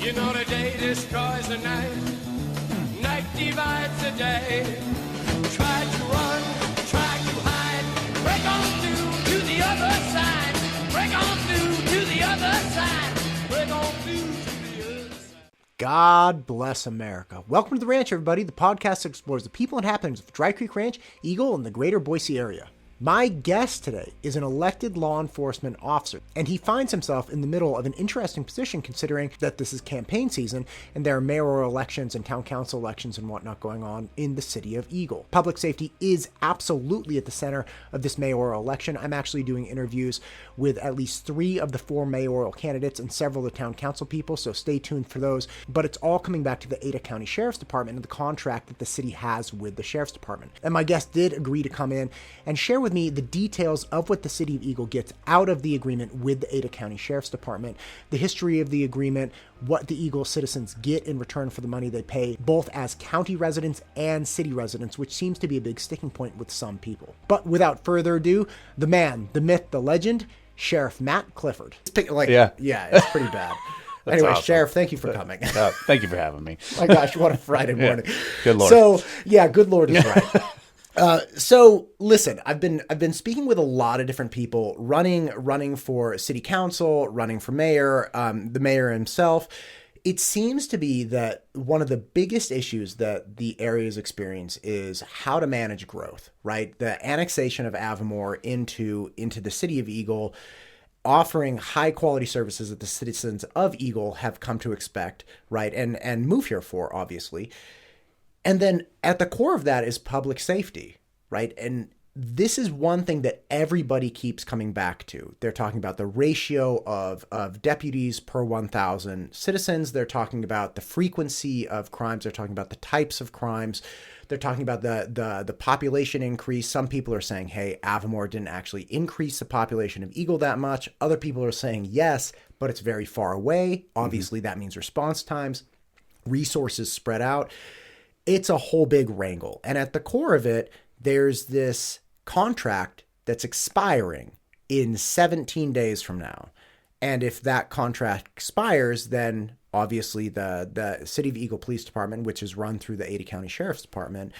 You know the day destroys the night, night divides the day. Try to run, try to hide, break on through to the other side. Break on through to the other side. Break on through to the other side. God bless America. Welcome to The Ranch, everybody, the podcast that explores the people and happenings of Dry Creek Ranch, Eagle, and the greater Boise area. My guest today is an elected law enforcement officer, and he finds himself in the middle of an interesting position considering that this is campaign season and there are mayoral elections and town council elections and whatnot going on in the city of Eagle. Public safety is absolutely at the center of this mayoral election. I'm actually doing interviews with at least 3 of the 4 mayoral candidates and several of the town council people, so stay tuned for those. But it's all coming back to the Ada County Sheriff's Department and the contract that the city has with the Sheriff's Department. And my guest did agree to come in and share with me the details of what the city of Eagle gets out of the agreement with the Ada County Sheriff's Department, the history of the agreement, what the Eagle citizens get in return for the money they pay, both as county residents and city residents, which seems to be a big sticking point with some people. But without further ado, the man, the myth, the legend, Sheriff Matt Clifford. Yeah, it's pretty bad. Anyway, awesome. Sheriff, thank you for coming. Thank you for having me. My gosh, what a Friday morning. Yeah. Good Lord. So, yeah, good Lord is right. So listen, I've been speaking with a lot of different people running for city council, running for mayor, the mayor himself. It seems to be that one of the biggest issues that the areas experience is how to manage growth, right? The annexation of Avamore into the city of Eagle, offering high quality services that the citizens of Eagle have come to expect, right? And move here for, obviously. And then at the core of that is public safety, right? And this is one thing that everybody keeps coming back to. They're talking about the ratio of deputies per 1,000 citizens. They're talking about the frequency of crimes. They're talking about the types of crimes. They're talking about the population increase. Some people are saying, hey, Avamore didn't actually increase the population of Eagle that much. Other people are saying yes, but it's very far away. Obviously, that means response times, resources spread out. It's a whole big wrangle. And at the core of it, there's this contract that's expiring in 17 days from now. And if that contract expires, then obviously the City of Eagle Police Department, which is run through the Ada County Sheriff's Department,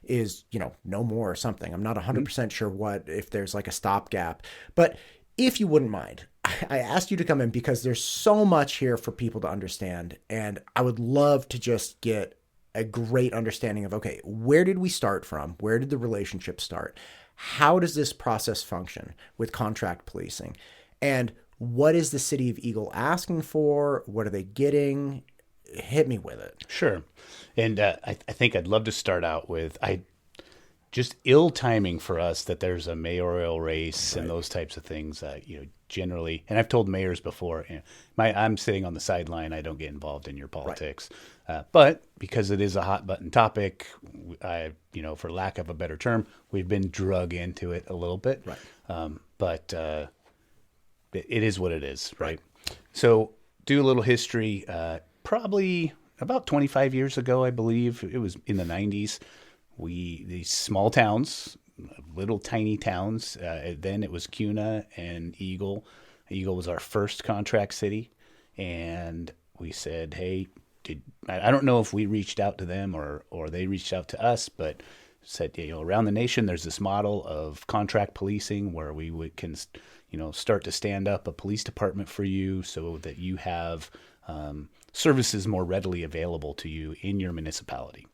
is, no more or something. I'm not 100% sure if there's like a stopgap. But if you wouldn't mind, I asked you to come in because there's so much here for people to understand. And I would love to just get a great understanding of, okay, where did we start from? Where did the relationship start? How does this process function with contract policing? And what is the city of Eagle asking for? What are they getting? Hit me with it. Sure. And I think I'd love to start out with just ill timing for us that there's a mayoral race and those types of things. Generally, and I've told mayors before, I'm sitting on the sideline. I don't get involved in your politics. Right. But because it is a hot button topic, for lack of a better term, we've been drug into it a little bit. Right. But it is what it is, right? So do a little history. Probably about 25 years ago, I believe, it was in the 90s, these small towns, little tiny towns. Then it was Cuna and Eagle. Eagle was our first contract city. And we said, hey, I don't know if we reached out to them or they reached out to us, but said, around the nation, there's this model of contract policing where we can start to stand up a police department for you so that you have services more readily available to you in your municipality.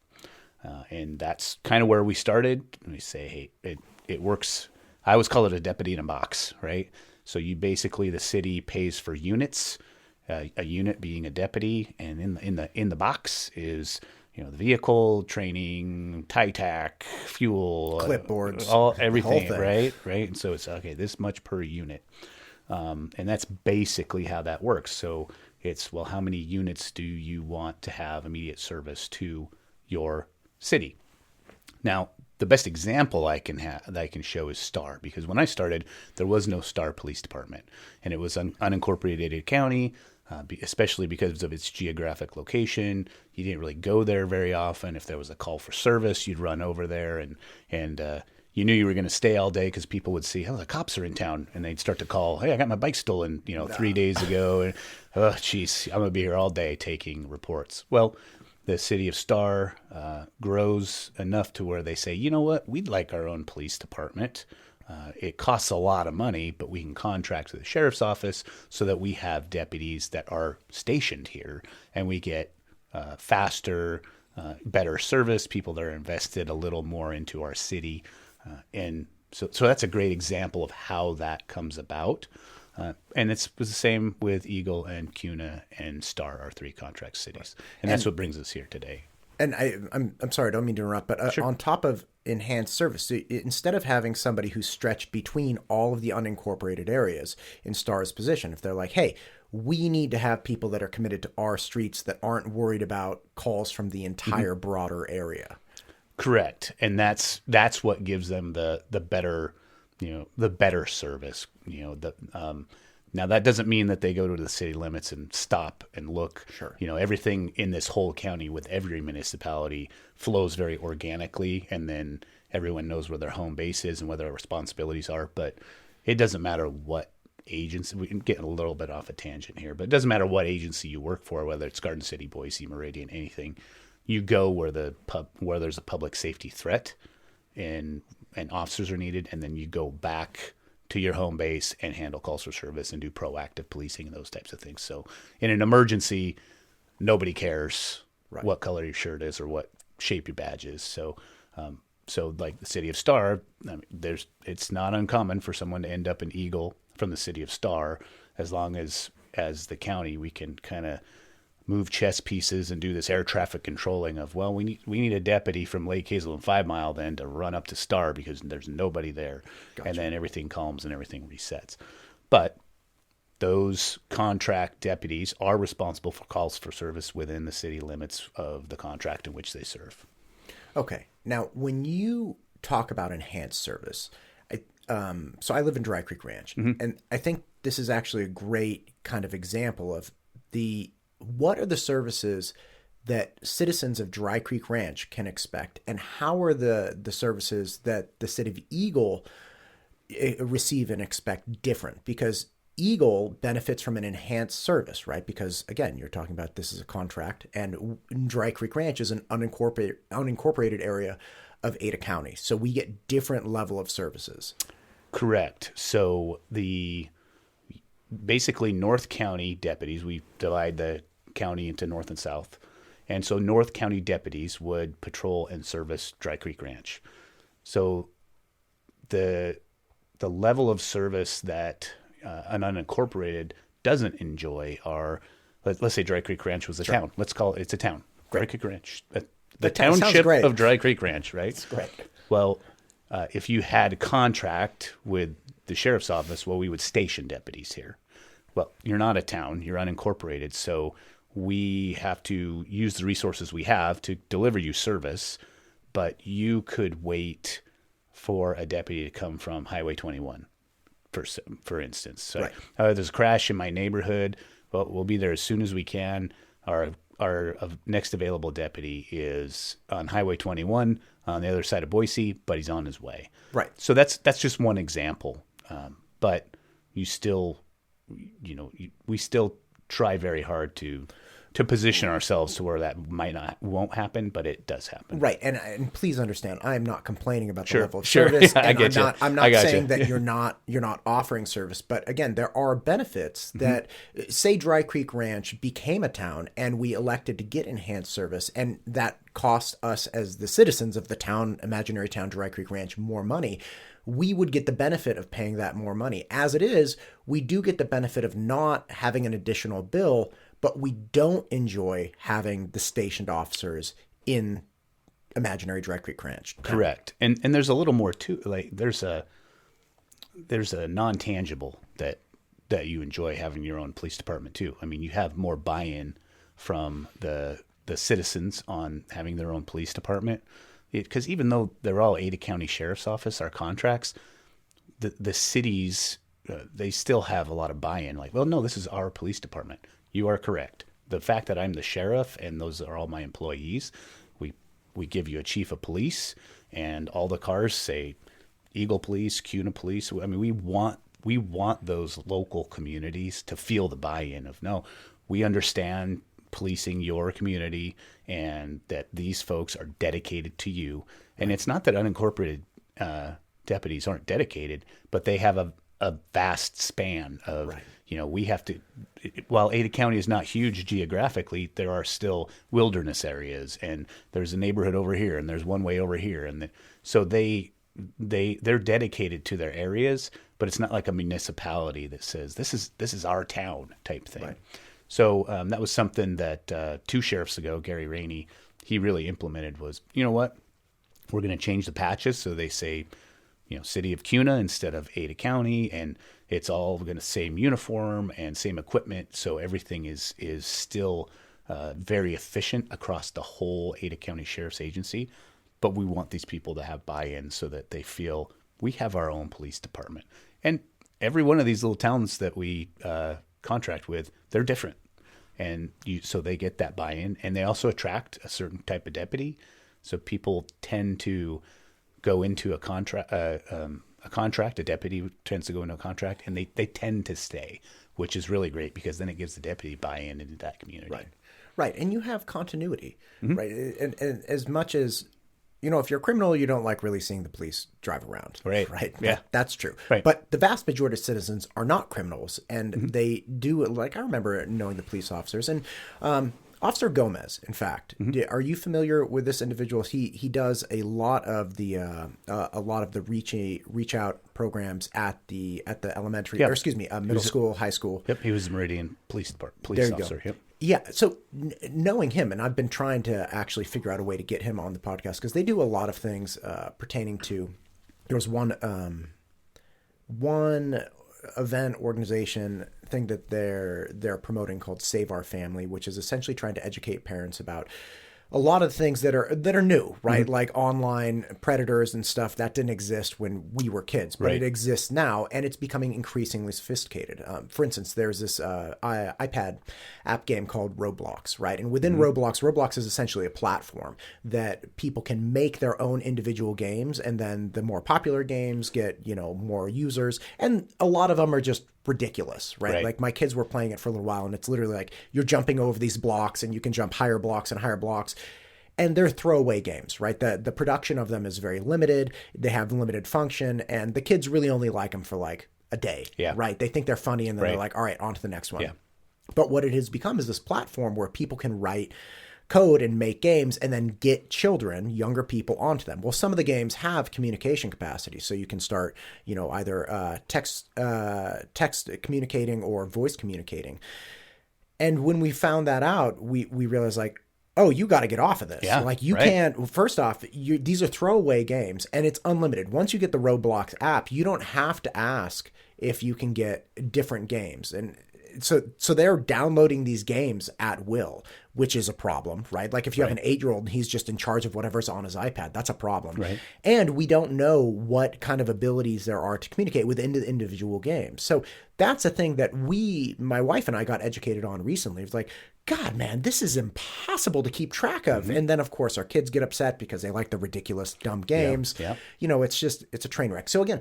And that's kind of where we started. We say, hey, it works. I always call it a deputy in a box, right? So the city pays for units, a unit being a deputy, and in the box is the vehicle, training, tie-tack, fuel, clipboards, everything, right? And so it's okay, this much per unit, and that's basically how that works. So it's, well, how many units do you want to have immediate service to your city? Now, the best example that I can show is Star, because when I started, there was no Star Police Department, and it was unincorporated Ada County, especially because of its geographic location. You didn't really go there very often. If there was a call for service, you'd run over there, and you knew you were going to stay all day because people would see, oh, the cops are in town, and they'd start to call, hey, I got my bike stolen, 3 days ago, and oh, geez, I'm going to be here all day taking reports. Well, the city of Star grows enough to where they say, you know what, we'd like our own police department. It costs a lot of money, but we can contract with the sheriff's office so that we have deputies that are stationed here, and we get faster, better service, people that are invested a little more into our city. And so that's a great example of how that comes about. And it was the same with Eagle and Cuna and Star, our 3 contract cities. And that's what brings us here today. And I'm sorry, I don't mean to interrupt, but Sure. on top of enhanced service, so instead of having somebody who's stretched between all of the unincorporated areas in Star's position, if they're like, hey, we need to have people that are committed to our streets that aren't worried about calls from the entire broader area. Correct. And that's what gives them the better, the better service, now that doesn't mean that they go to the city limits and stop and look. Sure. Everything in this whole county with every municipality flows very organically, and then everyone knows where their home base is and where their responsibilities are. But it doesn't matter what agency, we can get a little bit off a tangent here, but it doesn't matter what agency you work for, whether it's Garden City, Boise, Meridian, anything. You go where where there's a public safety threat and officers are needed, and then you go back to your home base and handle calls for service and do proactive policing and those types of things. So in an emergency, nobody cares what color your shirt is or what shape your badge is. So like the city of Star, it's not uncommon for someone to end up in Eagle from the city of Star, as long as the county, we can kind of move chess pieces and do this air traffic controlling of, well, we need a deputy from Lake Hazel and 5 Mile then to run up to Star because there's nobody there. Gotcha. And then everything calms and everything resets. But those contract deputies are responsible for calls for service within the city limits of the contract in which they serve. Okay. Now, when you talk about enhanced service, so I live in Dry Creek Ranch, and I think this is actually a great kind of example of what are the services that citizens of Dry Creek Ranch can expect, and how are the services that the city of Eagle receive and expect different? Because Eagle benefits from an enhanced service, right? Because again, you're talking about this is a contract, and Dry Creek Ranch is an unincorporated area of Ada County. So we get different level of services. Correct. So basically North County deputies, we divide the county into North and South. And so North County deputies would patrol and service Dry Creek Ranch. So the level of service that an unincorporated doesn't enjoy are, let's say Dry Creek Ranch was a town. Let's call it's a town. Dry Creek Ranch. The township of Dry Creek Ranch, right? That's great. Well, if you had a contract with the sheriff's office, well, we would station deputies here. Well, you're not a town, you're unincorporated, so we have to use the resources we have to deliver you service, but you could wait for a deputy to come from Highway 21, for instance. So there's a crash in my neighborhood, well, we'll be there as soon as we can. Our next available deputy is on Highway 21 on the other side of Boise, but he's on his way. Right. So that's just one example. But you still, we still try very hard to position ourselves to where that won't happen, but it does happen. Right. And please understand, I am not complaining about the Sure, level of sure. service. Yeah, I and get you. I'm not saying that you're not offering service, but again, there are benefits that, say Dry Creek Ranch became a town and we elected to get enhanced service, and that cost us as the citizens of the town, imaginary town Dry Creek Ranch, more money. We would get the benefit of paying that more money. As it is, we do get the benefit of not having an additional bill, but we don't enjoy having the stationed officers in imaginary Dry Creek Ranch. Correct. And there's a little more too. Like there's a non-tangible that you enjoy having your own police department too. I mean, you have more buy-in from the citizens on having their own police department. Because even though they're all Ada County Sheriff's Office, our contracts, the cities, they still have a lot of buy-in. Like, well, no, this is our police department. You are correct. The fact that I'm the sheriff and those are all my employees, we give you a chief of police, and all the cars say Eagle Police, CUNA Police. I mean, we want those local communities to feel the buy-in of, no, we understand policing your community and that these folks are dedicated to you. And it's not that unincorporated deputies aren't dedicated, but they have a vast span of, we have to, while Ada County is not huge geographically, there are still wilderness areas, and there's a neighborhood over here, and there's one way over here. And so they're dedicated to their areas, but it's not like a municipality that says this is our town type thing. Right. So that was something that 2 sheriffs ago, Gary Rainey, he really implemented was, you know what, we're going to change the patches so they say, City of CUNA instead of Ada County, and it's all going to same uniform and same equipment, so everything is still very efficient across the whole Ada County Sheriff's Agency. But we want these people to have buy-in so that they feel we have our own police department. And every one of these little towns that we contract with, they're different. And so they get that buy-in. And they also attract a certain type of deputy. So people tend to go into a contract, a deputy tends to go into a contract, and they tend to stay, which is really great because then it gives the deputy buy-in into that community. Right. And you have continuity, right? And as much as, if you're a criminal, you don't like really seeing the police drive around. Right. Yeah. That's true. Right. But the vast majority of citizens are not criminals. And they do, like I remember knowing the police officers. And Officer Gomez, in fact, are you familiar with this individual? He does a lot of the reach out programs at the elementary, middle school, high school. Yep. He was the Meridian Police officer. Yep. Yeah, so knowing him, and I've been trying to actually figure out a way to get him on the podcast because they do a lot of things pertaining to. There was one event organization thing that they're promoting called Save Our Family, which is essentially trying to educate parents about a lot of things that are new, right? Like online predators and stuff that didn't exist when we were kids, but it exists now, and it's becoming increasingly sophisticated. For instance, there's this iPad app game called Roblox, right? And within Roblox is essentially a platform that people can make their own individual games, and then the more popular games get, more users, and a lot of them are just ridiculous, right? Like my kids were playing it for a little while, and it's literally like you're jumping over these blocks and you can jump higher blocks and higher blocks, and they're throwaway games, right? The production of them is very limited. They have limited function, and the kids really only like them for like a day, right? They think they're funny, and then they're like, all right, on to the next one. But what it has become is this platform where people can write code and make games and then get children, younger people, onto them. Well, some of the games have communication capacity, so you can start, either text communicating or voice communicating. And when we found that out, we realized like, oh, you got to get off of this. Like you can't, first off, these are throwaway games and it's unlimited. Once you get the Roblox app, you don't have to ask if you can get different games. And so they're downloading these games at will, which is a problem, right? Like if you have an 8-year-old and he's just in charge of whatever's on his iPad, that's a problem. Right. And we don't know what kind of abilities there are to communicate within the individual games. So that's a thing that my wife and I got educated on recently. It's like, God, man, this is impossible to keep track of. And then, of course, our kids get upset because they like the ridiculous, dumb games. It's a train wreck. So again,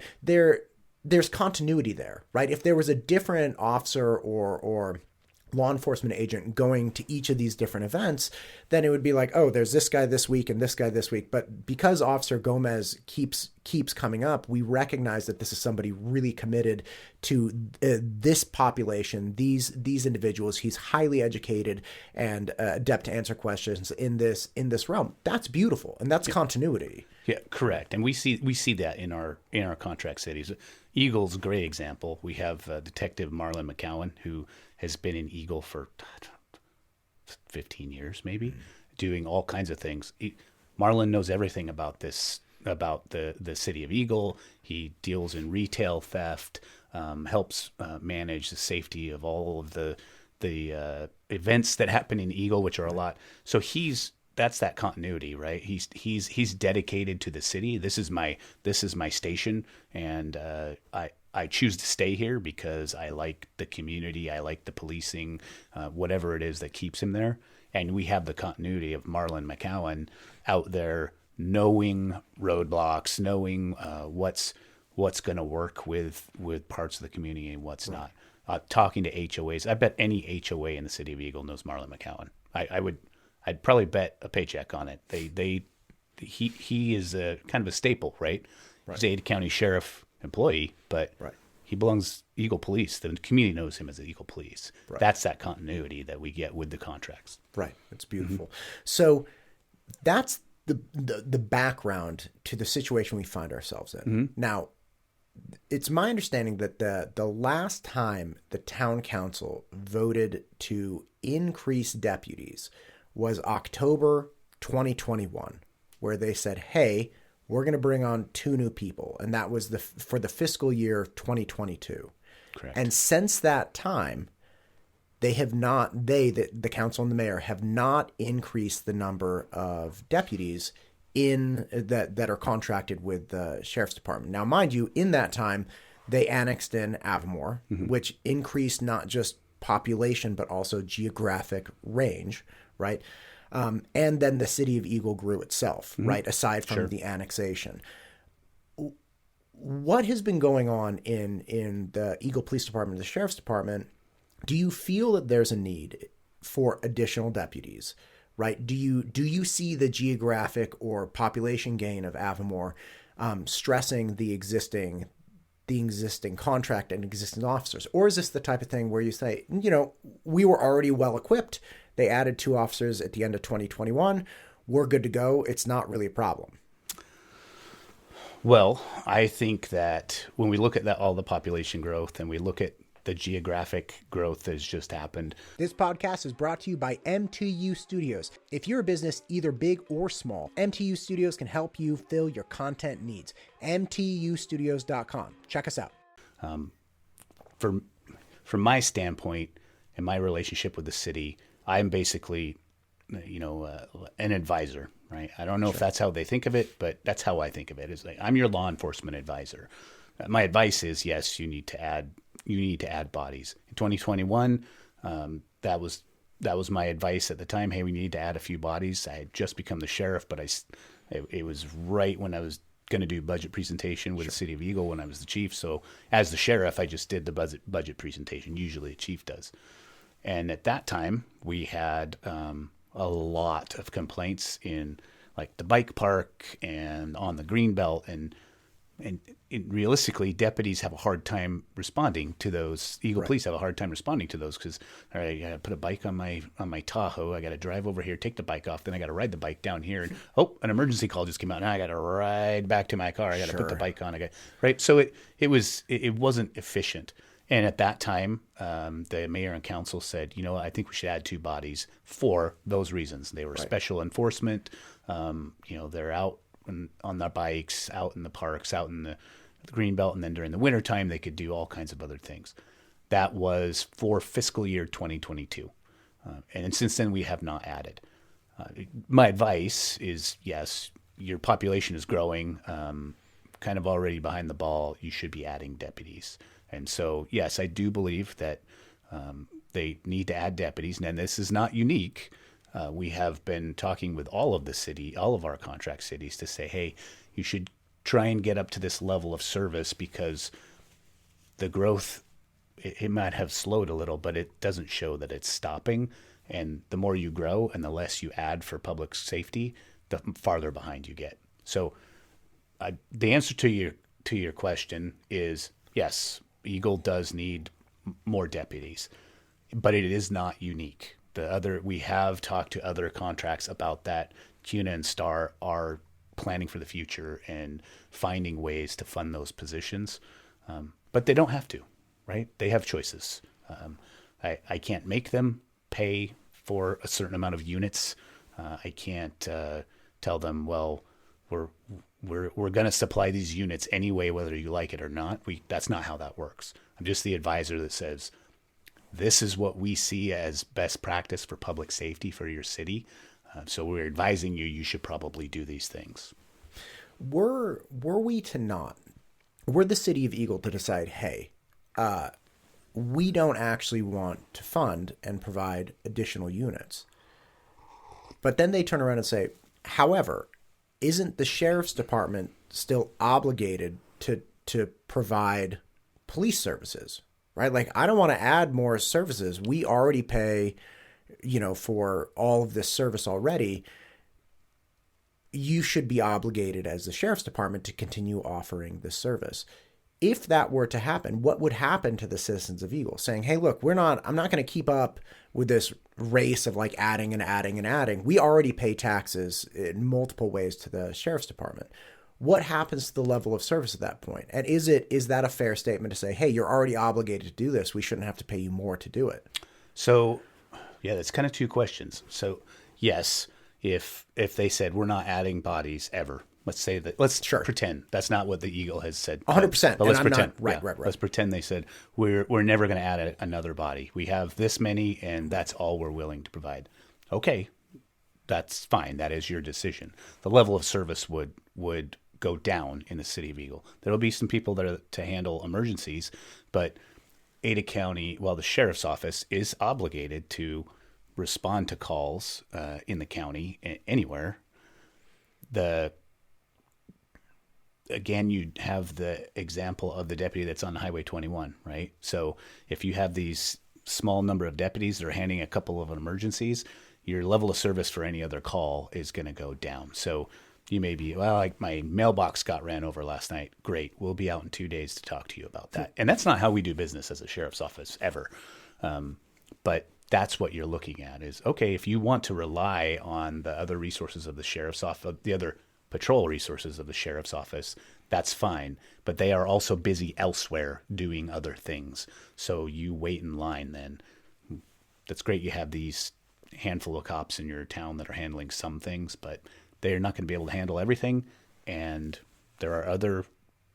there's continuity there, right? If there was a different officer or law enforcement agent going to each of these different events, then it would be like, oh, there's this guy this week and this guy this week. But because Officer Gomez keeps coming up, we recognize that this is somebody really committed to this population, these individuals. He's highly educated and adept to answer questions in this realm. That's beautiful, and that's continuity. Yeah, correct. And we see that in our contract cities. Eagle's a great example. We have Detective Marlon McCowan, who has been in Eagle for 15 years, maybe, doing all kinds of things. Marlon knows everything about this, about the city of Eagle. He deals in retail theft, helps manage the safety of all of the events that happen in Eagle, which are a lot. So that's that continuity, right? He's dedicated to the city. This is my station, and I choose to stay here because I like the community, I like the policing, whatever it is that keeps him there. And we have the continuity of Marlon McCowan out there knowing roadblocks, knowing what's going to work with parts of the community and what's not. Talking to HOAs, I bet any HOA in the city of Eagle knows Marlon McCowan. I'd probably bet a paycheck on it. He is a kind of a staple, right? He's a county sheriff employee, but he belongs Eagle Police. The community knows him as the Eagle Police. That's that continuity that we get with the contracts. Right. It's beautiful. So that's the background to the situation we find ourselves in. Now, it's my understanding that the last time the town council voted to increase deputies was October 2021, where they said, hey, we're going to bring on 2 new people. And that was for the fiscal year 2022. Correct. And since that time, they have not, the council and the mayor have not increased the number of deputies that are contracted with the sheriff's department. Now, mind you, in that time, they annexed in Avamore, which increased not just population, but also geographic range, right? And then the city of Eagle grew itself, right? Aside from the annexation. What has been going on in the Eagle Police Department, the Sheriff's Department? Do you feel that there's a need for additional deputies, right? Do you see the geographic or population gain of Avamore stressing the existing contract and existing officers? Or is this the type of thing where you say, we were already well equipped. They added 2 officers at the end of 2021. We're good to go. It's not really a problem. Well, I think that when we look at all the population growth and we look at the geographic growth that has just happened. This podcast is brought to you by MTU Studios. If you're a business, either big or small, MTU Studios can help you fill your content needs. MTUstudios.com. Check us out. From my standpoint and my relationship with the city, I'm basically, an advisor, right? I don't know if that's how they think of it, but that's how I think of it. It's like, I'm your law enforcement advisor. My advice is, yes, you need to add bodies. In 2021, that was my advice at the time. Hey, we need to add a few bodies. I had just become the sheriff, but it was right when I was going to do budget presentation with the city of Eagle when I was the chief. So as the sheriff, I just did the budget presentation. Usually a chief does. And at that time, we had a lot of complaints in like the bike park and on the greenbelt, and realistically, deputies have a hard time responding to those. Eagle Police have a hard time responding to those because, all right, I got to put a bike on my Tahoe. I got to drive over here, take the bike off, then I got to ride the bike down here, and an emergency call just came out. Now I got to ride back to my car. I got to put the bike on. Right. So it wasn't efficient. And at that time, the mayor and council said, I think we should add 2 bodies for those reasons. They were special enforcement. They're out on their bikes, out in the parks, out in the greenbelt, and then during the wintertime, they could do all kinds of other things. That was for fiscal year 2022. And since then, we have not added. My advice is, yes, your population is growing, kind of already behind the ball. You should be adding deputies. And so, yes, I do believe that they need to add deputies. And this is not unique. We have been talking with all of our contract cities to say, hey, you should try and get up to this level of service because the growth, it might have slowed a little, but it doesn't show that it's stopping. And the more you grow and the less you add for public safety, the farther behind you get. So the answer to your question is yes, Eagle does need more deputies, but it is not unique. We have talked to other contracts about that. CUNA and STAR are planning for the future and finding ways to fund those positions, but they don't have to, right? They have choices. I can't make them pay for a certain amount of units. I can't tell them, well, we're going to supply these units anyway, whether you like it or not. That's not how that works. I'm just the advisor that says, this is what we see as best practice for public safety for your city. So we're advising you should probably do these things. Were the city of Eagle to decide, hey, we don't actually want to fund and provide additional units, but then they turn around and say, however, isn't the sheriff's department still obligated to provide police services, right? Like, I don't want to add more services. We already pay, for all of this service already. You should be obligated as the sheriff's department to continue offering this service. If that were to happen, what would happen to the citizens of Eagle saying, hey, look, I'm not going to keep up with this race of like adding and adding and adding. We already pay taxes in multiple ways to the sheriff's department. What happens to the level of service at that point? And is that a fair statement to say, hey, you're already obligated to do this. We shouldn't have to pay you more to do it? So, yeah, that's kind of two questions. So, yes, if they said we're not adding bodies ever, let's pretend that's not what the Eagle has said. 100%. But let's pretend. Right. Let's pretend they said we're never going to add another body. We have this many, and that's all we're willing to provide. Okay, that's fine. That is your decision. The level of service would go down in the city of Eagle. There'll be some people that are to handle emergencies, but Ada County, the sheriff's office is obligated to respond to calls in the county anywhere. Again, you have the example of the deputy that's on Highway 21, right? So if you have these small number of deputies that are handling a couple of emergencies, your level of service for any other call is going to go down. So you may be, like my mailbox got ran over last night. Great. We'll be out in 2 days to talk to you about that. And that's not how we do business as a sheriff's office ever. But that's what you're looking at is, okay, if you want to rely on the other resources of the sheriff's office, the other patrol resources of the sheriff's office, that's fine. But they are also busy elsewhere doing other things. So you wait in line then. That's great. You have these handful of cops in your town that are handling some things, but they're not going to be able to handle everything. And there are other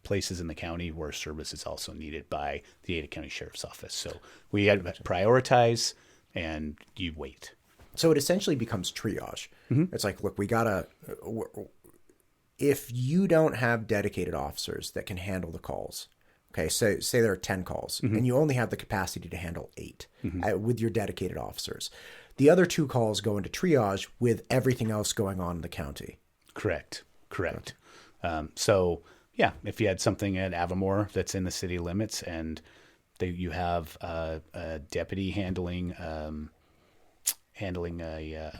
places in the county where service is also needed by the Ada County Sheriff's Office. So we had to prioritize, and you wait. So it essentially becomes triage. Mm-hmm. It's like, look, if you don't have dedicated officers that can handle the calls, okay, say there are 10 calls, mm-hmm. and you only have the capacity to handle 8 mm-hmm. With your dedicated officers. The other 2 calls go into triage with everything else going on in the county. Correct. So, yeah, if you had something at Avamore that's in the city limits and you have a deputy handling a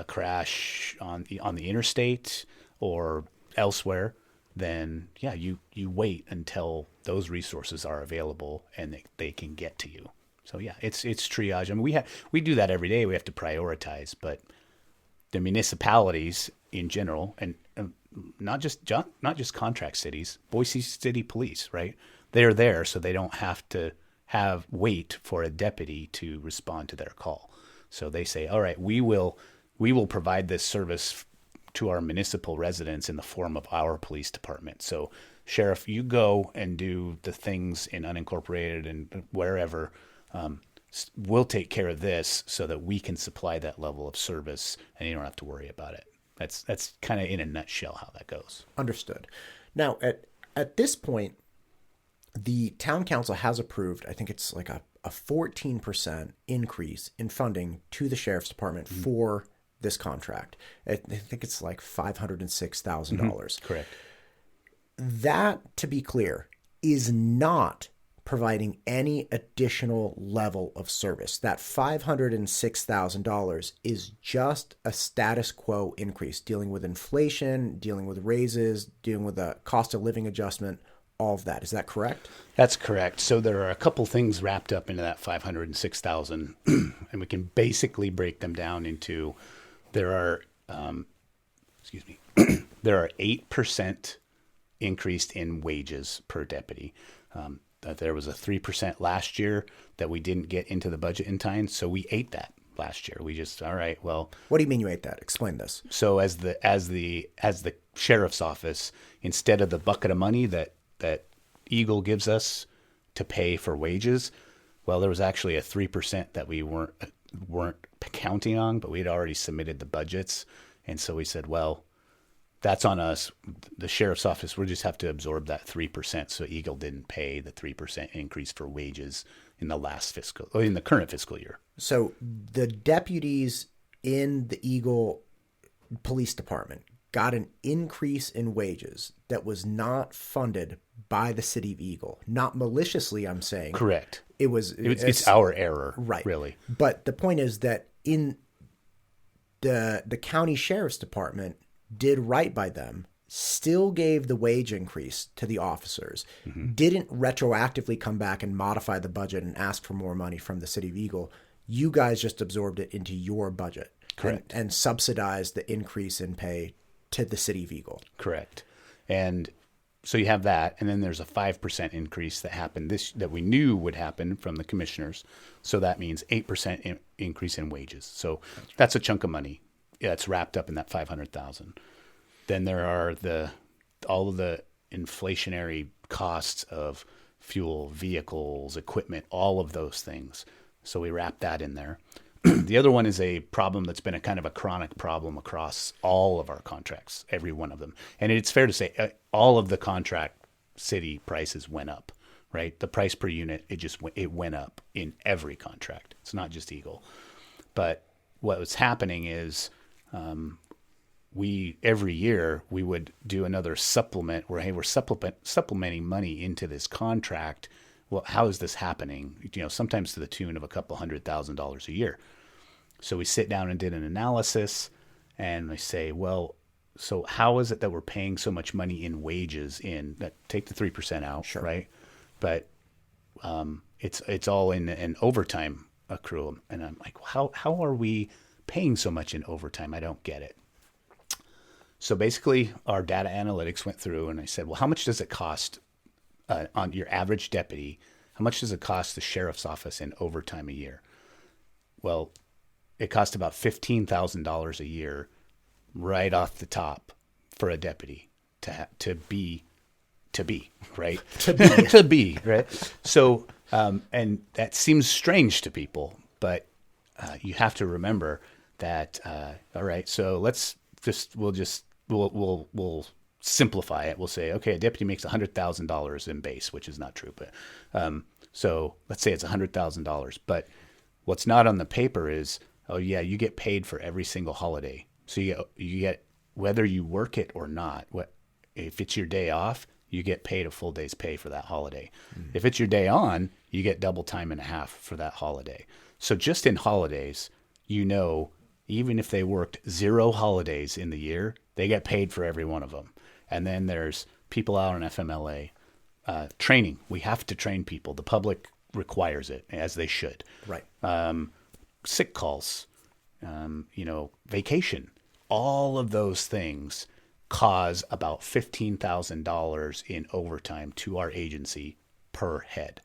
crash on the interstate or elsewhere, then, yeah, you wait until those resources are available and they can get to you. So yeah, it's triage. I mean, we do that every day. We have to prioritize, but the municipalities in general, and not just contract cities, Boise City Police, right? They're there so they don't have to wait for a deputy to respond to their call. So they say, all right, we will provide this service to our municipal residents in the form of our police department. So sheriff, you go and do the things in unincorporated and wherever. We'll take care of this so that we can supply that level of service and you don't have to worry about it. That's kind of in a nutshell how that goes. Understood. Now, at this point, the town council has approved, I think it's like a 14% increase in funding to the sheriff's department mm-hmm. for this contract. I think it's like $506,000. Mm-hmm. Correct. That, to be clear, is not providing any additional level of service. That $506,000 is just a status quo increase, dealing with inflation, dealing with raises, dealing with the cost of living adjustment, all of that. Is that correct? That's correct. So there are a couple things wrapped up into that $506,000, and we can basically break them down into there are 8% increased in wages per deputy. There was a 3% last year that we didn't get into the budget in time, so we ate that last year. We just, all right, well. What do you mean you ate that? Explain this. So as the sheriff's office, instead of the bucket of money that Eagle gives us to pay for wages, well, there was actually a 3% that we weren't counting on, but we had already submitted the budgets, and so we said, well, that's on us. The sheriff's office, we'll just have to absorb that 3%. So Eagle didn't pay the 3% increase for wages in the current fiscal year. So the deputies in the Eagle Police Department got an increase in wages that was not funded by the city of Eagle. Not maliciously, I'm saying. Correct. It's our error, right? Really. But the point is that in the county sheriff's department did right by them, still gave the wage increase to the officers, didn't retroactively come back and modify the budget and ask for more money from the city of Eagle. You guys just absorbed it into your budget. Correct. And subsidized the increase in pay to the city of Eagle. Correct. And so you have that, and then there's a 5% increase that happened that we knew would happen from the commissioners. So that means 8% increase in wages. So that's a chunk of money. Yeah, it's wrapped up in that $500,000. Then there are all of the inflationary costs of fuel, vehicles, equipment, all of those things. So we wrap that in there. The other one is a problem that's been a kind of a chronic problem across all of our contracts, every one of them. And it's fair to say all of the contract city prices went up, right? The price per unit, it went up in every contract. It's not just Eagle. But what was happening is every year we would do another supplement where, hey, we're supplementing money into this contract. Well, how is this happening? Sometimes to the tune of a couple $100,000 a year. So we sit down and did an analysis, and they say, well, so how is it that we're paying so much money in wages take the 3% out, sure, right? But it's all in an overtime accrual. And I'm like, how are we paying so much in overtime? I don't get it. So basically our data analytics went through, and I said, well, how much does it cost on your average deputy? How much does it cost the sheriff's office in overtime a year? Well, it cost about $15,000 a year right off the top for a deputy to be right. To be right. So and that seems strange to people, but you have to remember that. All right, so we'll simplify it. We'll say, okay, a deputy makes $100,000 in base, which is not true, but so let's say it's $100,000. But what's not on the paper is, oh yeah, you get paid for every single holiday. So you get whether you work it or not. If it's your day off, you get paid a full day's pay for that holiday. Mm-hmm. If it's your day on, you get double time and a half for that holiday. So just in holidays, even if they worked 0 holidays in the year, they get paid for every one of them. And then there's people out on FMLA training. We have to train people. The public requires it, as they should. Right. Sick calls, vacation. All of those things cause about $15,000 in overtime to our agency per head.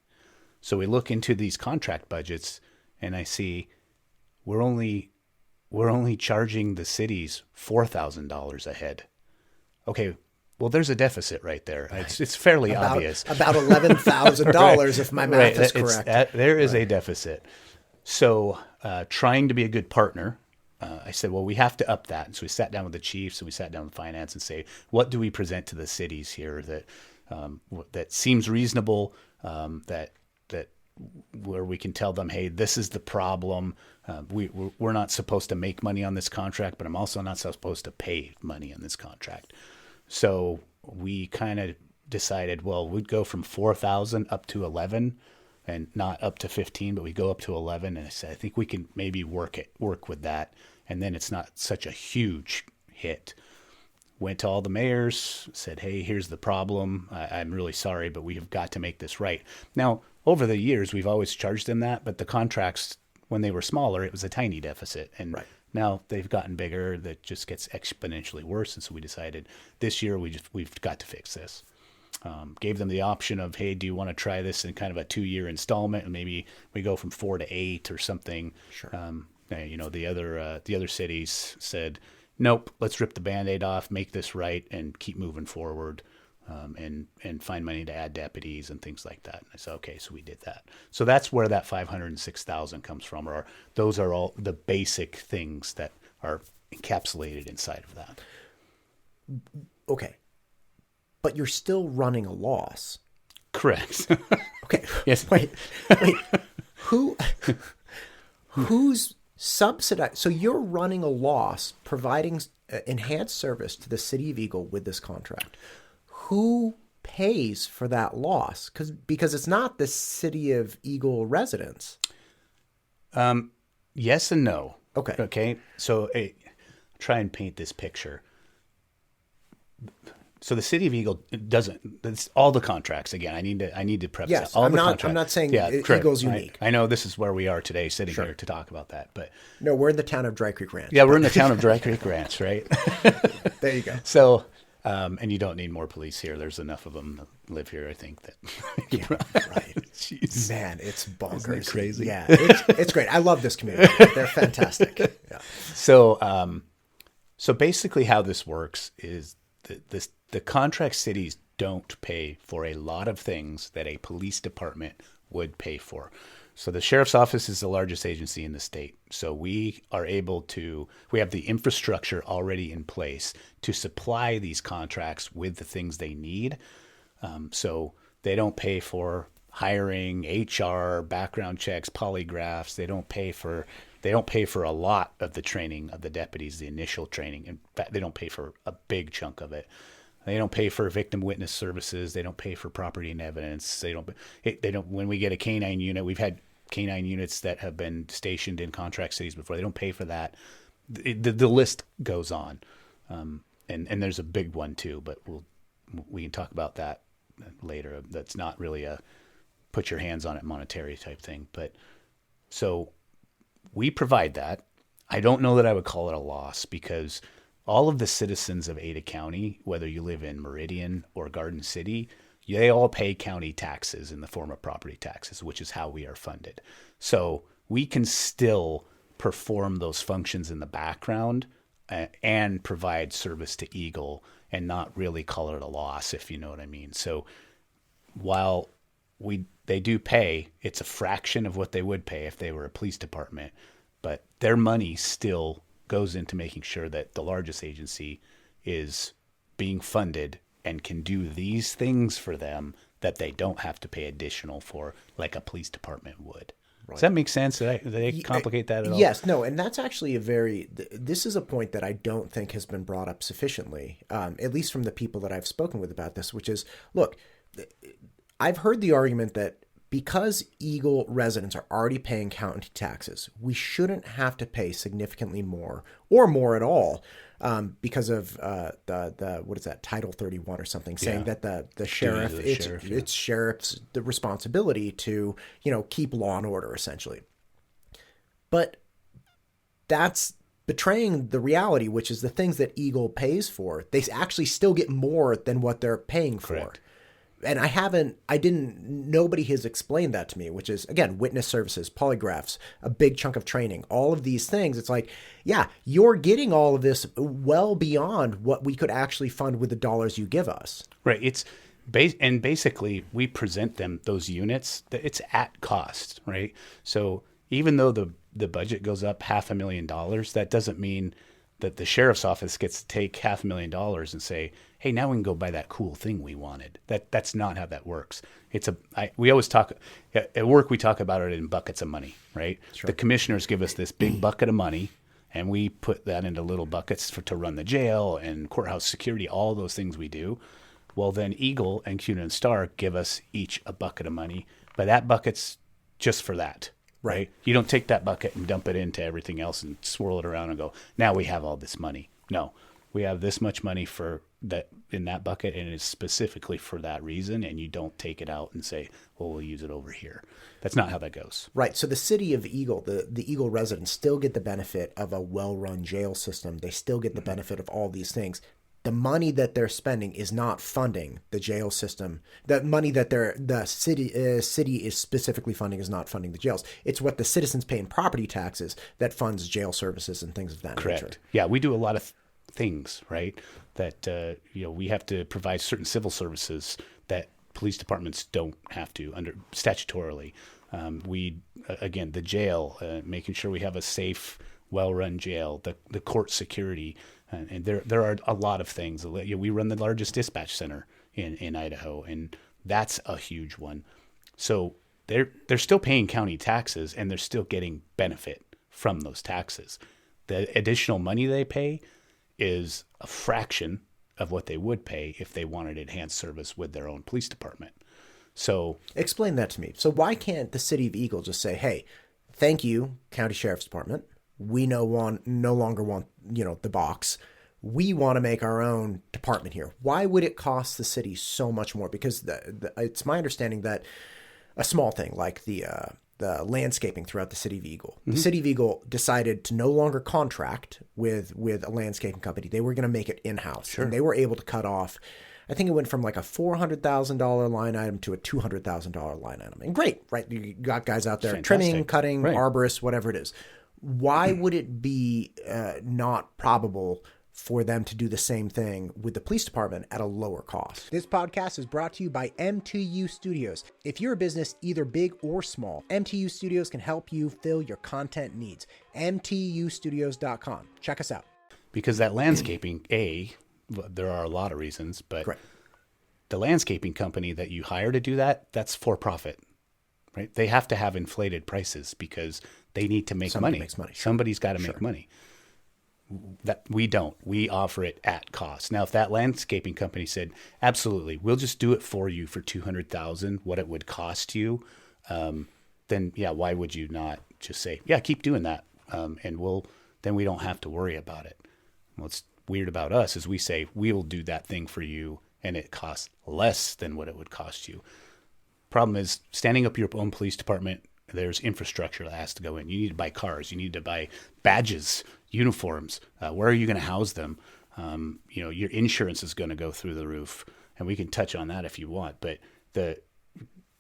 So we look into these contract budgets, and I see we're only charging the cities $4,000 a head. Okay, well, there's a deficit right there. Right. It's fairly obvious. About $11,000 right. If my math is correct. There is a deficit. So trying to be a good partner, I said, well, we have to up that. And so we sat down with the chiefs and we sat down with finance and say, what do we present to the cities here that seems reasonable, that where we can tell them, hey, this is the problem. We're not supposed to make money on this contract, but I'm also not supposed to pay money on this contract. So we kind of decided, well, we'd go from 4,000 up to 11, and not up to 15, but we go up to 11. And I said, I think we can maybe work with that, and then it's not such a huge hit. Went to all the mayors, said, hey, here's the problem. I'm really sorry, but we have got to make this right. Now, over the years, we've always charged them that, but the contracts, when they were smaller, it was a tiny deficit. And right. Now they've gotten bigger. That just gets exponentially worse. And so we decided this year we've got to fix this. Gave them the option of, hey, do you want to try this in kind of a 2-year installment? And maybe we go from 4 to 8 or something. Sure. The other cities said, nope, let's rip the Band-Aid off, make this right, and keep moving forward, and find money to add deputies and things like that. And I said, okay, so we did that. So that's where that $506,000 comes from. Or those are all the basic things that are encapsulated inside of that. Okay. But you're still running a loss. Correct. Okay. Yes. Wait. Who's subsidized? So you're running a loss, providing enhanced service to the city of Eagle with this contract. Who pays for that loss? Because it's not the city of Eagle residents. Yes and no. Okay. Okay. So try and paint this picture. So the city of Eagle doesn't. It's all the contracts. Again, I need to preface Yes, that. All I'm the not. contracts. I'm not saying correct. Eagle's unique. I know this is where we are today, sitting here to talk about that. But No, we're in the town of Dry Creek Ranch. yeah, we're in the town of Dry Creek Ranch, right? There you go. So, and you don't need more police here. There's enough of them that live here. I think that. Yeah, right. Jeez. Man, it's bonkers. Isn't it crazy? Yeah, it's great. I love this community. They're fantastic. Yeah. So, so basically, how this works is the contract cities don't pay for a lot of things that a police department would pay for. So the sheriff's office is the largest agency in the state. So we have the infrastructure already in place to supply these contracts with the things they need. So they don't pay for hiring, HR, background checks, polygraphs. They don't pay for a lot of the training of the deputies, the initial training. In fact, they don't pay for a big chunk of it. They don't pay for victim witness services. They don't pay for property and evidence. They don't. When we get a canine unit, we've had canine units that have been stationed in contract cities before. They don't pay for that. The list goes on, and there's a big one too. But we can talk about that later. That's not really a put your hands on it monetary type thing. But so we provide that. I don't know that I would call it a loss because all of the citizens of Ada County, whether you live in Meridian or Garden City, they all pay county taxes in the form of property taxes, which is how we are funded. So we can still perform those functions in the background and provide service to Eagle and not really call it a loss, if you know what I mean. So while they do pay, it's a fraction of what they would pay if they were a police department, but their money still goes into making sure that the largest agency is being funded and can do these things for them that they don't have to pay additional for like a police department would. Right. Does that make sense? Did I complicate that at all? Yes, no, and that's actually this is a point that I don't think has been brought up sufficiently, at least from the people that I've spoken with about this, which is, look, I've heard the argument that because Eagle residents are already paying county taxes, we shouldn't have to pay significantly more or more at all because of the what is that, Title 31 or something, saying that the sheriff, it's sheriff's the responsibility to, keep law and order essentially. But that's betraying the reality, which is the things that Eagle pays for. They actually still get more than what they're paying for. Correct. And nobody has explained that to me, which is, again, witness services, polygraphs, a big chunk of training, all of these things. It's like, yeah, you're getting all of this well beyond what we could actually fund with the dollars you give us. Right. And basically we present them those units that it's at cost, right? So even though the budget goes up $500,000, that doesn't mean that the sheriff's office gets to take $500,000 and say, hey, now we can go buy that cool thing we wanted. That's not how that works. We always talk at work. We talk about it in buckets of money, right? Sure. The commissioners give us this big bucket of money, and we put that into little buckets to run the jail and courthouse security, all those things we do. Well, then Eagle and CUNA and Star give us each a bucket of money, but that bucket's just for that. Right. You don't take that bucket and dump it into everything else and swirl it around and go, now we have all this money. No, we have this much money for that in that bucket, and it's specifically for that reason. And you don't take it out and say, well, we'll use it over here. That's not how that goes. Right. So the city of Eagle, the Eagle residents still get the benefit of a well-run jail system. They still get the benefit of all these things. The money that they're spending is not funding the jail system. The money that the city is specifically funding is not funding the jails. It's what the citizens pay in property taxes that funds jail services and things of that nature. Correct. Yeah, we do a lot of things, right? That we have to provide certain civil services that police departments don't have to under statutorily. The jail, making sure we have a safe, well-run jail, the court security. And there are a lot of things. We run the largest dispatch center in Idaho, and that's a huge one. So they're still paying county taxes, and they're still getting benefit from those taxes. The additional money they pay is a fraction of what they would pay if they wanted enhanced service with their own police department. So explain that to me. So why can't the city of Eagle just say, hey, thank you, County Sheriff's Department. We no longer want, the box. We want to make our own department here. Why would it cost the city so much more? Because it's my understanding that a small thing like the landscaping throughout the city of Eagle, the city of Eagle decided to no longer contract with a landscaping company. They were going to make it in-house. Sure. And they were able to cut off, I think it went from like a $400,000 line item to a $200,000 line item. And great, right? You got guys out there trimming, cutting, arborists, whatever it is. Why would it be not probable for them to do the same thing with the police department at a lower cost? This podcast is brought to you by MTU Studios. If you're a business, either big or small, MTU Studios can help you fill your content needs. MTUstudios.com. Check us out. Because that landscaping, there are a lot of reasons, but Correct. The landscaping company that you hire to do that, that's for profit, right? They have to have inflated prices because they need to make Somebody money. makes money. Sure. Somebody's got to make money. That we don't. We offer it at cost. Now, if that landscaping company said, "Absolutely, we'll just do it for you for $200,000, what it would cost you," then yeah, why would you not just say, "Yeah, keep doing that," and then we don't have to worry about it. What's weird about us is we say we will do that thing for you, and it costs less than what it would cost you. Problem is, standing up your own police department, there's infrastructure that has to go in. You need to buy cars. You need to buy badges, uniforms. Where are you going to house them? Your insurance is going to go through the roof, and we can touch on that if you want. But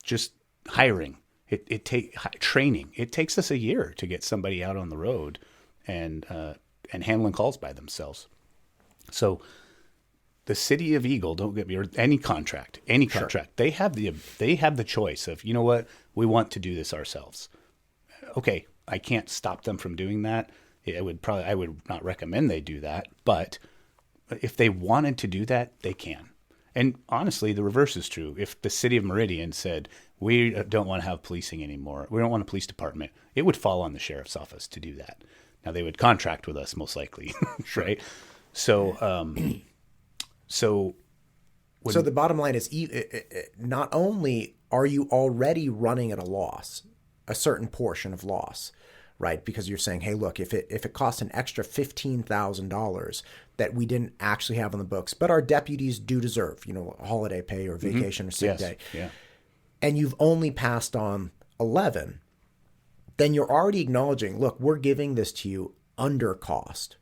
just hiring, training. It takes us a year to get somebody out on the road and handling calls by themselves. So the city of Eagle, don't get me, or any contract, sure. They have the choice of, you know what, we want to do this ourselves. Okay, I can't stop them from doing that. I would not recommend they do that, but if they wanted to do that, they can. And honestly, the reverse is true. If the city of Meridian said, we don't want to have policing anymore, we don't want a police department, it would fall on the sheriff's office to do that. Now, they would contract with us most likely, right? So the bottom line is, not only are you already running at a loss, a certain portion of loss, right? Because you're saying, hey, look, if it costs an extra $15,000 that we didn't actually have on the books, but our deputies do deserve, holiday pay or vacation or sick day, and you've only passed on 11, then you're already acknowledging, look, we're giving this to you under cost.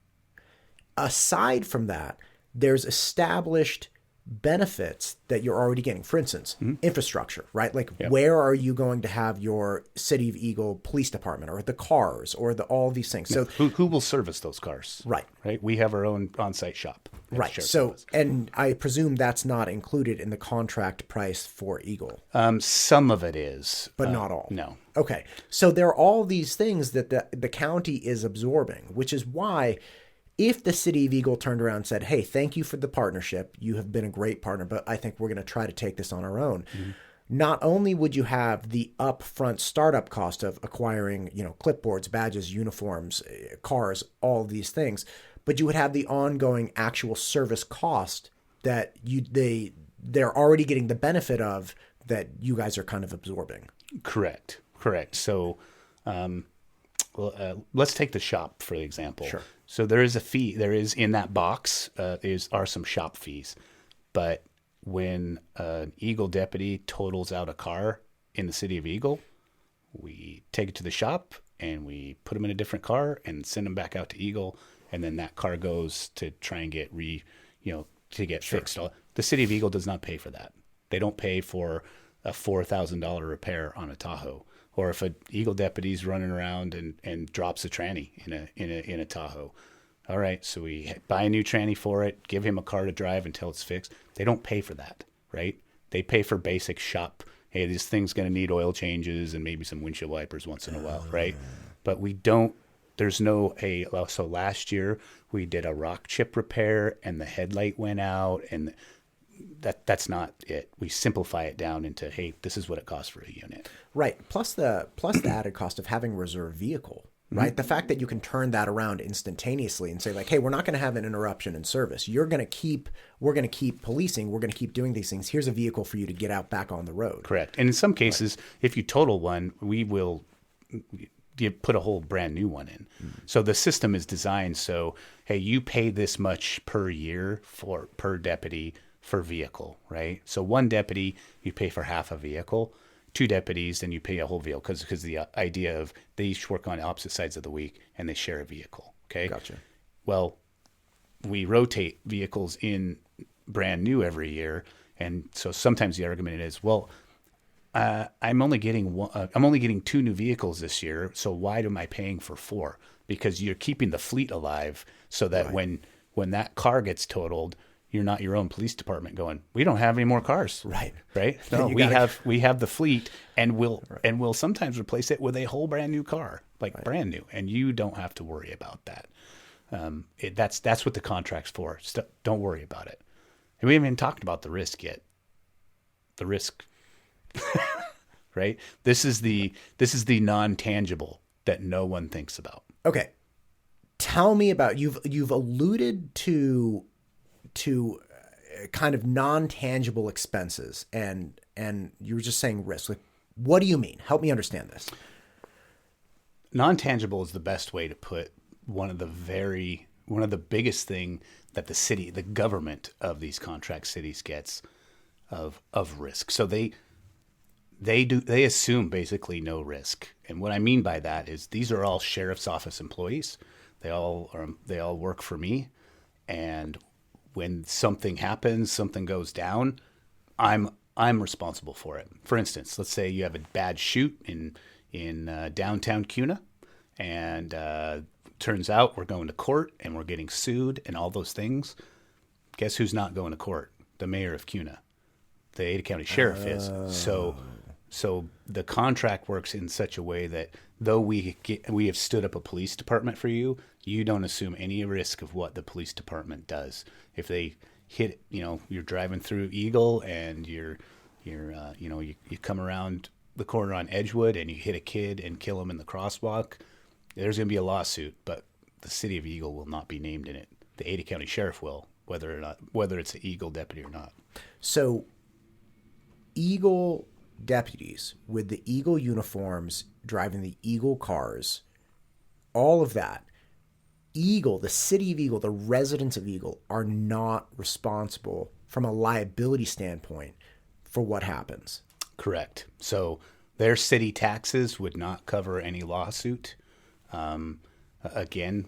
Aside from that, there's established benefits that you're already getting. For instance, infrastructure, right? Like, where are you going to have your City of Eagle Police Department, or the cars, or all these things? So who will service those cars? Right. We have our own on-site shop. Right. So, and I presume that's not included in the contract price for Eagle. Some of it is, but not all. No. Okay. So there are all these things that the county is absorbing, which is why, if the City of Eagle turned around and said, hey, thank you for the partnership, you have been a great partner, but I think we're going to try to take this on our own. Not only would you have the upfront startup cost of acquiring, clipboards, badges, uniforms, cars, all of these things, but you would have the ongoing actual service cost that they're already getting the benefit of, that you guys are kind of absorbing. Correct. So, let's take the shop for example. Sure. So there is a fee. There is in that box are some shop fees, but when an Eagle deputy totals out a car in the city of Eagle, we take it to the shop and we put them in a different car and send them back out to Eagle, and then that car goes to try and get fixed. The city of Eagle does not pay for that. They don't pay for a $4,000 repair on a Tahoe. Or if an Eagle deputy's running around and drops a tranny in a Tahoe, all right, so we buy a new tranny for it, give him a car to drive until it's fixed. They don't pay for that, right? They pay for basic shop. Hey, this thing's going to need oil changes and maybe some windshield wipers once in a while, right? But we don't. There's no so last year we did a rock chip repair and the headlight went out, and that's not it. We simplify it down into, hey, this is what it costs for a unit. Right. Plus the added cost of having a reserve vehicle. right? The fact that you can turn that around instantaneously and say like, hey, we're not going to have an interruption in service. We're going to keep policing. We're going to keep doing these things. Here's a vehicle for you to get out back on the road. Correct. And in some cases, if you total one, we will put a whole brand new one in. So the system is designed so, hey, you pay this much per year per deputy for vehicle, right? So one deputy, you pay for half a vehicle. Two deputies, then you pay a whole vehicle because the idea of they each work on opposite sides of the week and they share a vehicle. Okay. Gotcha. Well, we rotate vehicles in brand new every year. And so sometimes the argument is, well, I'm only getting 2 new vehicles this year. So why am I paying for 4? Because you're keeping the fleet alive so that when that car gets totaled, you're not your own police department going, we don't have any more cars. Right. No, we have the fleet and we'll sometimes replace it with a whole brand new car, brand new. And you don't have to worry about that. That's what the contract's for. Don't worry about it. And we haven't even talked about the risk yet. The risk, right? This is the non-tangible that no one thinks about. Okay. Tell me about, you've alluded to kind of non-tangible expenses and you were just saying risk. Like, what do you mean? Help me understand this. Non-tangible is the best way to put one of the biggest thing that the government of these contract cities gets of risk. So they assume basically no risk. And what I mean by that is these are all sheriff's office employees. They all work for me. And when something happens, something goes down, I'm responsible for it. For instance, let's say you have a bad shoot in downtown Kuna, and turns out we're going to court and we're getting sued and all those things. Guess who's not going to court? The mayor of Kuna. The Ada County Sheriff is. So the contract works in such a way that though we have stood up a police department for you, you don't assume any risk of what the police department does. If they hit, you're driving through Eagle and you come around the corner on Edgewood and you hit a kid and kill him in the crosswalk, there's going to be a lawsuit, but the city of Eagle will not be named in it. The Ada County Sheriff will, whether it's an Eagle deputy or not. So Eagle deputies with the Eagle uniforms, driving the Eagle cars, all of that, Eagle, the city of Eagle, the residents of Eagle are not responsible from a liability standpoint for what happens. Correct. So their city taxes would not cover any lawsuit. Again,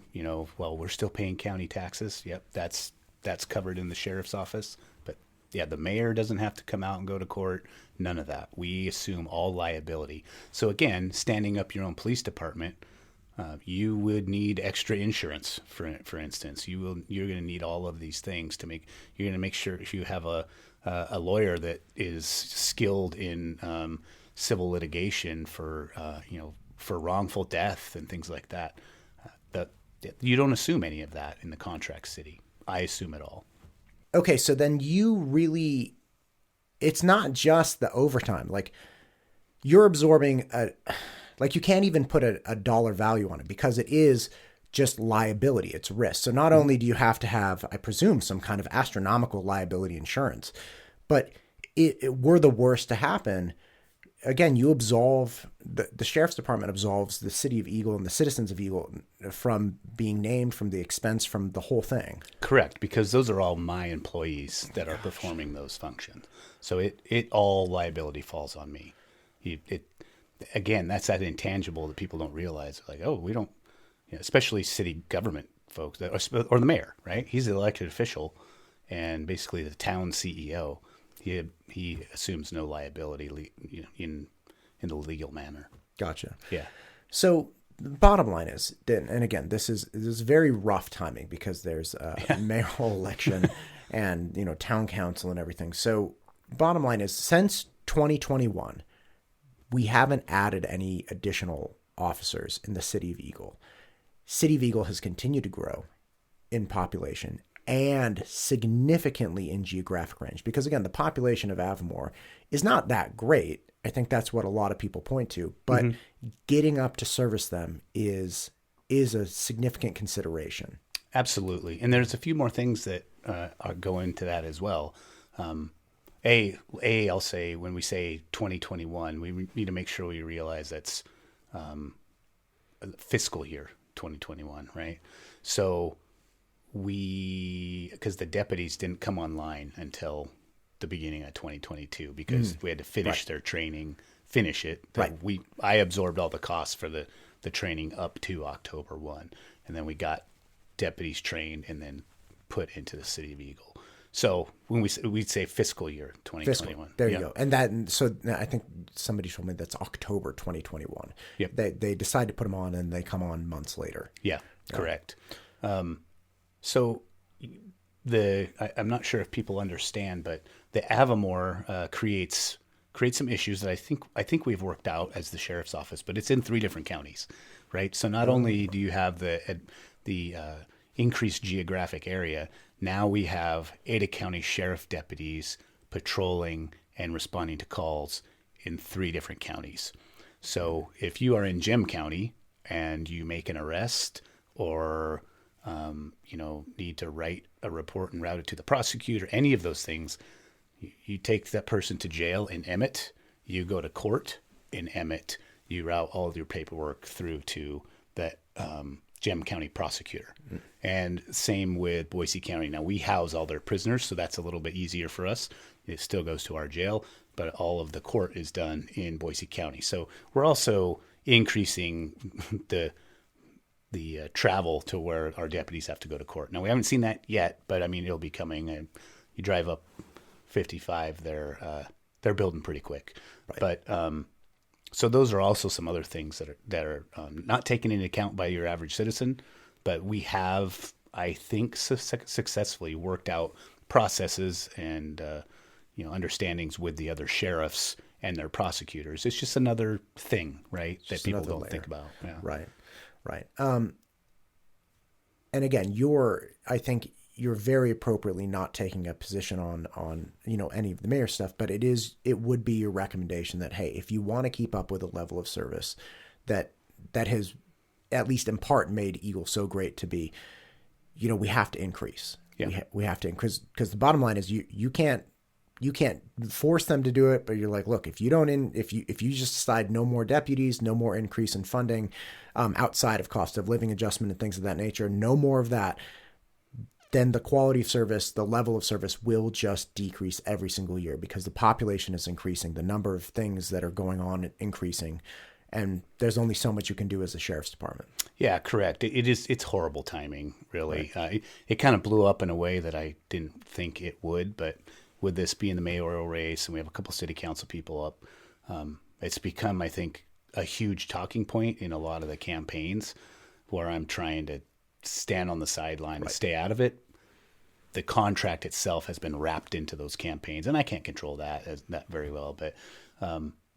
we're still paying county taxes. Yep, that's covered in the sheriff's office. But yeah, the mayor doesn't have to come out and go to court. None of that. We assume all liability. So again, standing up your own police department, you would need extra insurance. For instance, you're going to need all of these things you're going to make sure if you have a lawyer that is skilled in civil litigation for wrongful death and things like that. That you don't assume any of that in the contract city. I assume it all. Okay, so then it's not just the overtime. Like you're absorbing you can't even put a dollar value on it because it is just liability. It's risk. So not only do you have to have, I presume, some kind of astronomical liability insurance, but were the worst to happen, again, you absolve, the sheriff's department absolves the city of Eagle and the citizens of Eagle from being named, from the expense, from the whole thing. Correct, because those are all my employees that are performing those functions. So it all liability falls on me. Again, that's that intangible that people don't realize. Like, oh, we don't, especially city government folks or the mayor, right? He's the elected official and basically the town CEO. He assumes no liability, in the legal manner. Gotcha. Yeah. So the bottom line is, and again, this is very rough timing because there's a mayoral election and town council and everything. So bottom line is, since 2021, we haven't added any additional officers in the city of Eagle. City of Eagle has continued to grow in population and significantly in geographic range. Because again, the population of Avamore is not that great. I think that's what a lot of people point to. But getting up to service them is is a significant consideration. Absolutely. And there's a few more things that go into that as well. I'll say when we say 2021, we need to make sure we realize that's fiscal year 2021, right? So because the deputies didn't come online until the beginning of 2022 because we had to finish their training, finish it. I absorbed all the costs for the training up to October 1, and then we got deputies trained and then put into the city of Eagle. So when we'd say fiscal year 2021. There you go. And so I think somebody told me that's October 2021. Yep. They decide to put them on and they come on months later. Yeah, correct. So I'm not sure if people understand, but the Avamore creates some issues that I think we've worked out as the sheriff's office, but it's in 3 different counties, right? So not only do you have the increased geographic area, now we have Ada County Sheriff deputies patrolling and responding to calls in 3 different counties. So if you are in Gem County and you make an arrest or need to write a report and route it to the prosecutor, any of those things, you take that person to jail in Emmett, you go to court in Emmett, you route all of your paperwork through to that Gem County prosecutor. And same with Boise County. Now we house all their prisoners, so that's a little bit easier for us. It still goes to our jail, but all of the court is done in Boise County. So we're also increasing the travel to where our deputies have to go to court. Now we haven't seen that yet, but I mean it'll be coming. And you drive up 55, they're building pretty quick. Right. But so those are also some other things that are not taken into account by your average citizen, but we have, I think, successfully worked out processes and understandings with the other sheriffs and their prosecutors. It's just another thing, right, that people don't think about. Yeah. Right. And again, I think you're very appropriately not taking a position on any of the mayor's stuff, but it would be your recommendation that, hey, if you want to keep up with a level of service that has at least in part made Eagle so great to be, we have to increase. Yeah. We have to increase, because the bottom line is you can't force them to do it, but you're like, look, if you just decide no more deputies, no more increase in funding, outside of cost of living adjustment and things of that nature, no more of that, then the quality of service, the level of service will just decrease every single year because the population is increasing, the number of things that are going on increasing, and there's only so much you can do as a sheriff's department. Yeah, correct. It's horrible timing, really. Right. It kind of blew up in a way that I didn't think it would, but with this being the mayoral race and we have a couple city council people up, it's become, I think, a huge talking point in a lot of the campaigns where I'm trying to stand on the sideline and stay out of it. The contract itself has been wrapped into those campaigns, and I can't control that very well. But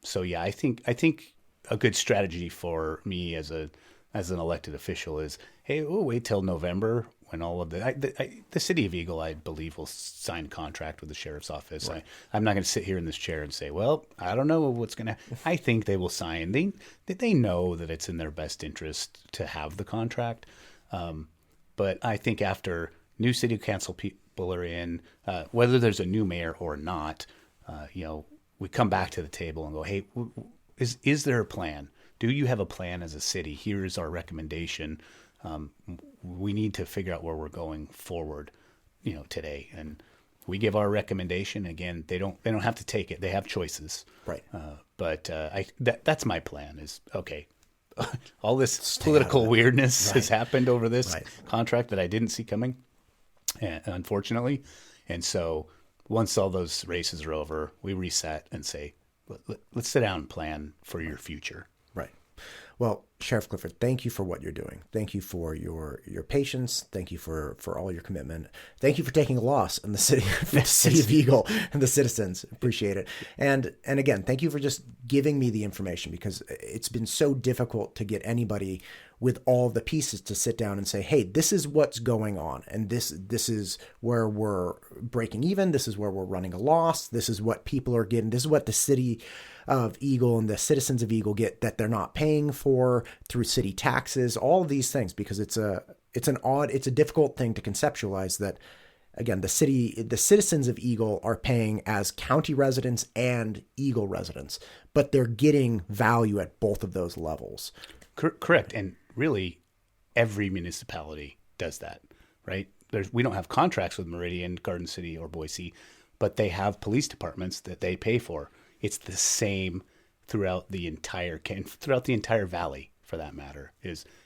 so yeah, I think a good strategy for me as an elected official is, hey, we'll wait till November when all of the city of Eagle, I believe, will sign a contract with the sheriff's office. Right. I'm not going to sit here in this chair and say, well, I don't know what's going to. I think they will sign. They know that it's in their best interest to have the contract. But I think after new city council people are in, whether there's a new mayor or not, we come back to the table and go, hey, is there a plan? Do you have a plan as a city? Here's our recommendation. We need to figure out where we're going forward, today. And we give our recommendation. Again, they don't have to take it. They have choices. Right. But that's my plan is, okay, all this political weirdness has happened over this contract that I didn't see coming, unfortunately. And so once all those races are over, we reset and say, let's sit down and plan for your future. Right. Well, Sheriff Clifford, thank you for what you're doing. Thank you for your patience. Thank you for all your commitment. Thank you for taking a loss in the city of Eagle and the citizens. Appreciate it. And again, thank you for just giving me the information, because it's been so difficult to get anybody with all the pieces to sit down and say, hey, this is what's going on. And this is where we're breaking even. This is where we're running a loss. This is what people are getting. This is what the city of Eagle and the citizens of Eagle get that they're not paying for. for through city taxes, all of these things, because it's a difficult thing to conceptualize that, again, the citizens of Eagle are paying as county residents and Eagle residents, but they're getting value at both of those levels. Correct. And really, every municipality does that, right? We don't have contracts with Meridian, Garden City, or Boise, but they have police departments that they pay for. It's the same throughout the entire valley, for that matter.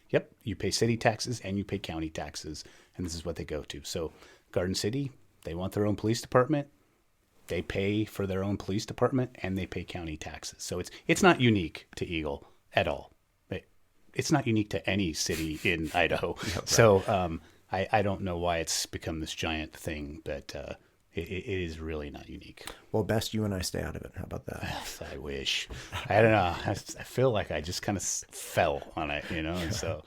Yep, you pay city taxes and you pay county taxes, and this is what they go to. So Garden City, they want their own police department. They pay for their own police department, and they pay county taxes. So it's not unique to Eagle at all. It's not unique to any city in Idaho. Yeah, right. So I don't know why it's become this giant thing, but it is really not unique. Well, best you and I stay out of it. How about that? I wish. I don't know. I feel like I just kind of fell on it, And so,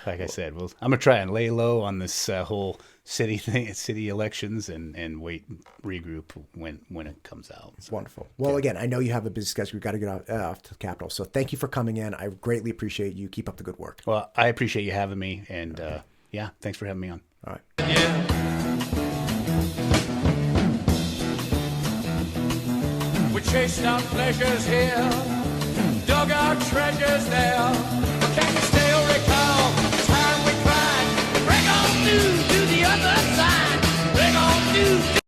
like I said, I'm gonna try and lay low on this whole city thing, city elections, and regroup when it comes out. So, wonderful. Well, again, I know you have a busy schedule. We've got to get off to the Capitol. So thank you for coming in. I greatly appreciate you. Keep up the good work. Well, I appreciate you having me, and yeah, thanks for having me on. All right. Yeah. We chased our pleasures here, dug our treasures there. But can you